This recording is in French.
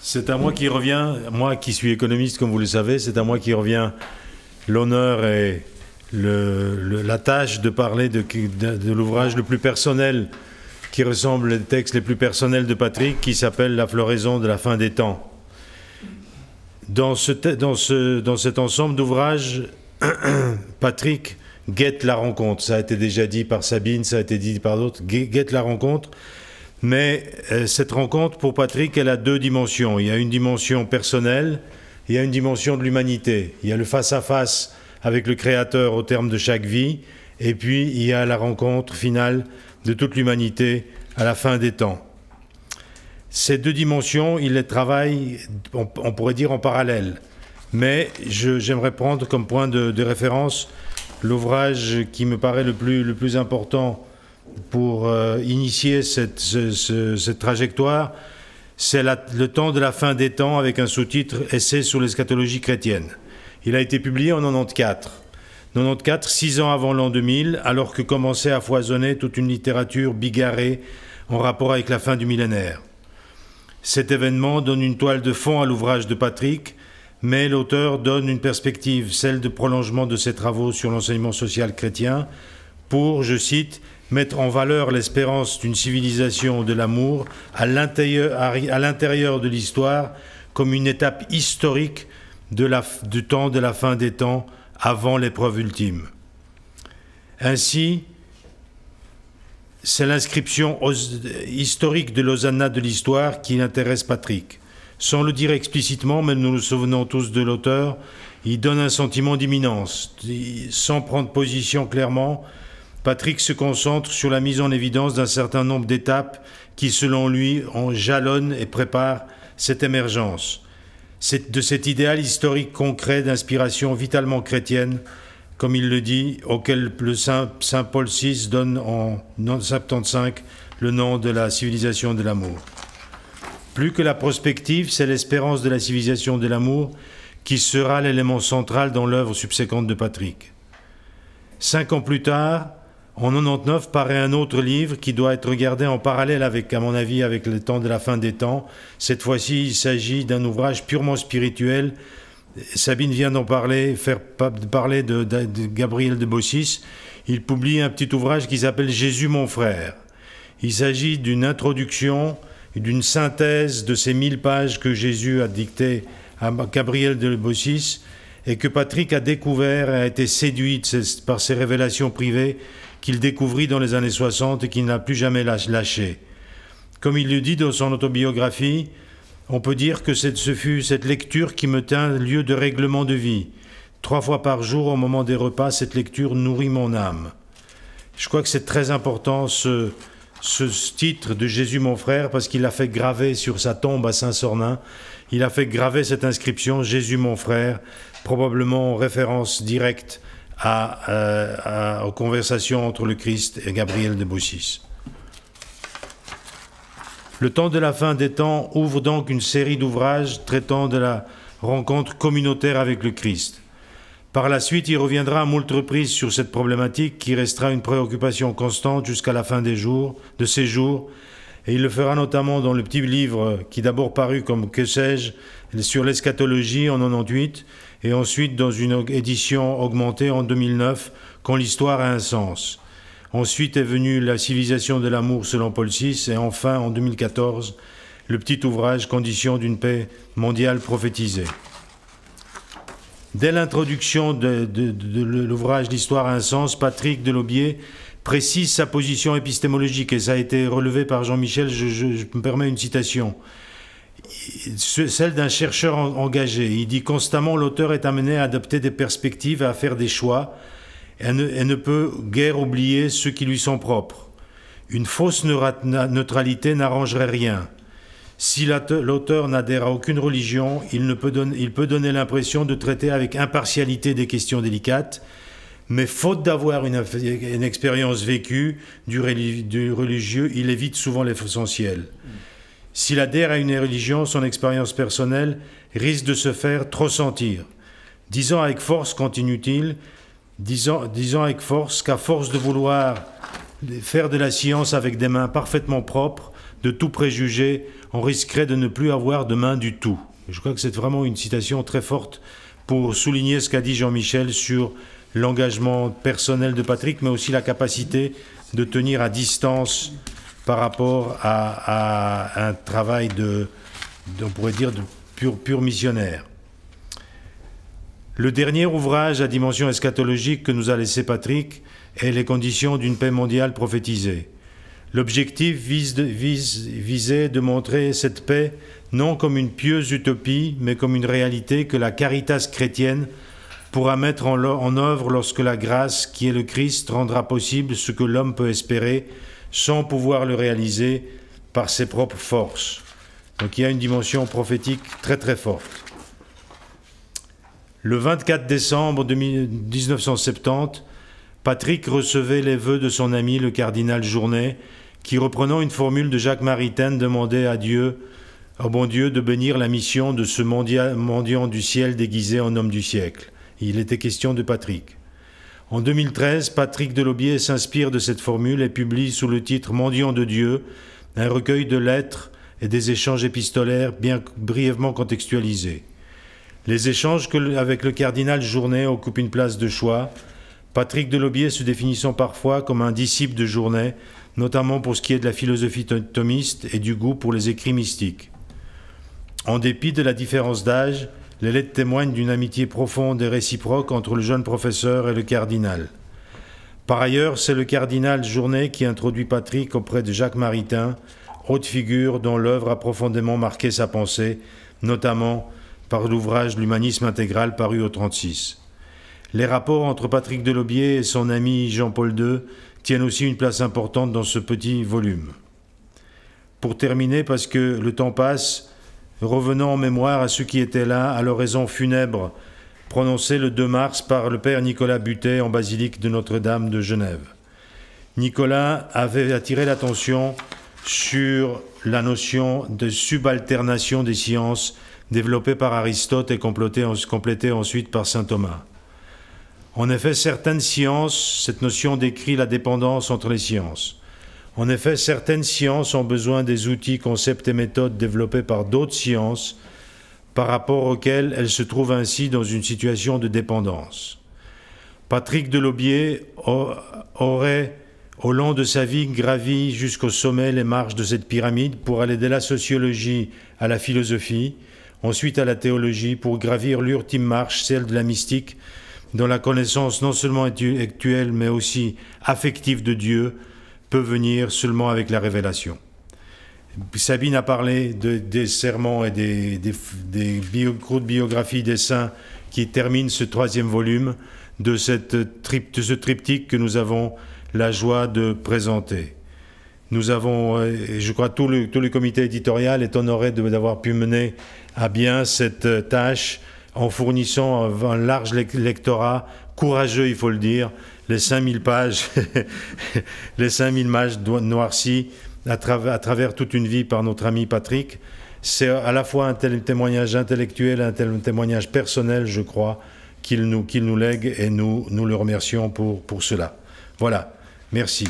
C'est à moi qui revient, moi qui suis économiste comme vous le savez, c'est à moi qui revient l'honneur et la tâche de parler de l'ouvrage le plus personnel qui ressemble aux textes les plus personnels de Patrick, qui s'appelle La floraison de la fin des temps. Dans cet ensemble d'ouvrages, Patrick guette la rencontre. Ça a été déjà dit par Sabine, ça a été dit par d'autres, guette la rencontre. Mais cette rencontre, pour Patrick, elle a deux dimensions. Il y a une dimension personnelle, il y a une dimension de l'humanité. Il y a le face-à-face avec le Créateur au terme de chaque vie, et puis il y a la rencontre finale de toute l'humanité à la fin des temps. Ces deux dimensions, il les travaille, on pourrait dire, en parallèle. Mais j'aimerais prendre comme point de référence l'ouvrage qui me paraît le plus important pour initier cette trajectoire, c'est Le temps de la fin des temps, avec un sous-titre « Essai sur l'eschatologie chrétienne ». Il a été publié en 94. 94, 6 ans avant l'an 2000, alors que commençait à foisonner toute une littérature bigarrée en rapport avec la fin du millénaire. Cet événement donne une toile de fond à l'ouvrage de Patrick, mais l'auteur donne une perspective, celle de prolongement de ses travaux sur l'enseignement social chrétien, pour, je cite, mettre en valeur l'espérance d'une civilisation de l'amour à l'intérieur de l'histoire comme une étape historique du temps de la fin des temps avant l'épreuve ultime. Ainsi, c'est l'inscription historique de l'Hosanna de l'histoire qui intéresse Patrick. Sans le dire explicitement, mais nous nous souvenons tous de l'auteur, il donne un sentiment d'imminence. Sans prendre position clairement, Patrick se concentre sur la mise en évidence d'un certain nombre d'étapes qui, selon lui, en jalonnent et préparent cette émergence. C'est de cet idéal historique concret d'inspiration vitalement chrétienne, comme il le dit, auquel le Saint Paul VI donne en 1975 le nom de la civilisation de l'amour. Plus que la prospective, c'est l'espérance de la civilisation de l'amour qui sera l'élément central dans l'œuvre subséquente de Patrick. 5 ans plus tard, en 99, paraît un autre livre qui doit être regardé en parallèle avec, à mon avis, avec le temps de la fin des temps. Cette fois-ci, il s'agit d'un ouvrage purement spirituel. Sabine vient d'en parler, parler de Gabriel de Bossis. Il publie un petit ouvrage qui s'appelle « Jésus mon frère ». Il s'agit d'une introduction, d'une synthèse de ces 1000 pages que Jésus a dictées à Gabriel de Bossis et que Patrick a découvert et a été séduit par ces révélations privées qu'il découvrit dans les années 60 et qu'il n'a plus jamais lâché. Comme il le dit dans son autobiographie, on peut dire que ce fut cette lecture qui me tint lieu de règlement de vie. 3 fois par jour, au moment des repas, cette lecture nourrit mon âme. Je crois que c'est très important ce titre de Jésus mon frère, parce qu'il a fait graver sur sa tombe à Saint-Sornin, il a fait graver cette inscription Jésus mon frère, probablement en référence directe aux conversations entre le Christ et Gabriel de Bossis. Le temps de la fin des temps ouvre donc une série d'ouvrages traitant de la rencontre communautaire avec le Christ. Par la suite, il reviendra à moult reprises sur cette problématique qui restera une préoccupation constante jusqu'à la fin de ses jours, et il le fera notamment dans le petit livre qui d'abord parut comme « Que sais-je » sur l'eschatologie en 98, et ensuite dans une édition augmentée en 2009, « Quand l'histoire a un sens ». Ensuite est venue La civilisation de l'amour selon Paul VI, et enfin, en 2014, le petit ouvrage « Conditions d'une paix mondiale prophétisée ». Dès l'introduction de l'ouvrage L'histoire a un sens, Patrick Delaubier précise sa position épistémologique, et ça a été relevé par Jean-Michel, je me permets une citation. Celle d'un chercheur engagé. Il dit constamment l'auteur est amené à adopter des perspectives, à faire des choix, et ne peut guère oublier ceux qui lui sont propres. Une fausse neutralité n'arrangerait rien. Si l'auteur n'adhère à aucune religion, il peut donner l'impression de traiter avec impartialité des questions délicates, mais faute d'avoir une expérience vécue du religieux, il évite souvent l'essentiel. S'il adhère à une religion, son expérience personnelle risque de se faire trop sentir. Disons avec force, continue-t-il, disons avec force qu'à force de vouloir faire de la science avec des mains parfaitement propres, de tout préjugé, on risquerait de ne plus avoir de main du tout. Et je crois que c'est vraiment une citation très forte pour souligner ce qu'a dit Jean-Michel sur l'engagement personnel de Patrick, mais aussi la capacité de tenir à distance par rapport à un travail on pourrait dire, de pur missionnaire. Le dernier ouvrage à dimension eschatologique que nous a laissé Patrick est Les conditions d'une paix mondiale prophétisée. L'objectif visait de montrer cette paix non comme une pieuse utopie, mais comme une réalité que la caritas chrétienne pourra mettre en œuvre lorsque la grâce, qui est le Christ, rendra possible ce que l'homme peut espérer sans pouvoir le réaliser par ses propres forces. Donc il y a une dimension prophétique très très forte. Le 24 décembre 1970, Patrick recevait les vœux de son ami le cardinal Journet, qui, reprenant une formule de Jacques Maritain, demandait à Dieu, au bon Dieu, de bénir la mission de ce mendiant du ciel déguisé en homme du siècle. Il était question de Patrick. En 2013, Patrick Delaubier s'inspire de cette formule et publie sous le titre « Mendiant de Dieu » un recueil de lettres et des échanges épistolaires bien brièvement contextualisés. Les échanges avec le cardinal Journet occupent une place de choix, Patrick Delaubier se définissant parfois comme un disciple de Journet, notamment pour ce qui est de la philosophie thomiste et du goût pour les écrits mystiques. En dépit de la différence d'âge, les lettres témoignent d'une amitié profonde et réciproque entre le jeune professeur et le cardinal. Par ailleurs, c'est le cardinal Journet qui introduit Patrick auprès de Jacques Maritain, haute figure dont l'œuvre a profondément marqué sa pensée, notamment par l'ouvrage L'humanisme intégral paru au 1936. Les rapports entre Patrick Delaubier et son ami Jean-Paul II tiennent aussi une place importante dans ce petit volume. Pour terminer, parce que le temps passe, revenons en mémoire à ceux qui étaient là à l'oraison funèbre prononcée le 2 mars par le père Nicolas Butet en basilique de Notre-Dame de Genève. Nicolas avait attiré l'attention sur la notion de subalternation des sciences développée par Aristote et complétée ensuite par saint Thomas. En effet, certaines sciences, cette notion décrit la dépendance entre les sciences. En effet, certaines sciences ont besoin des outils, concepts et méthodes développés par d'autres sciences, par rapport auxquelles elles se trouvent ainsi dans une situation de dépendance. Patrick Delaubier aurait, au long de sa vie, gravi jusqu'au sommet les marches de cette pyramide pour aller de la sociologie à la philosophie, ensuite à la théologie, pour gravir l'ultime marche, celle de la mystique, dont la connaissance non seulement intellectuelle mais aussi affective de Dieu peut venir seulement avec la révélation. Sabine a parlé des sermons et des courtes biographies des saints qui terminent ce 3e volume de ce triptyque que nous avons la joie de présenter. Nous avons, je crois, tout le comité éditorial est honoré d'avoir pu mener à bien cette tâche en fournissant un large lectorat, courageux il faut le dire, les 5000 pages, les 5000 pages noircies à travers toute une vie par notre ami Patrick. C'est à la fois un tel témoignage intellectuel, un tel témoignage personnel, je crois, qu'il nous lègue et nous le remercions pour cela. Voilà, merci.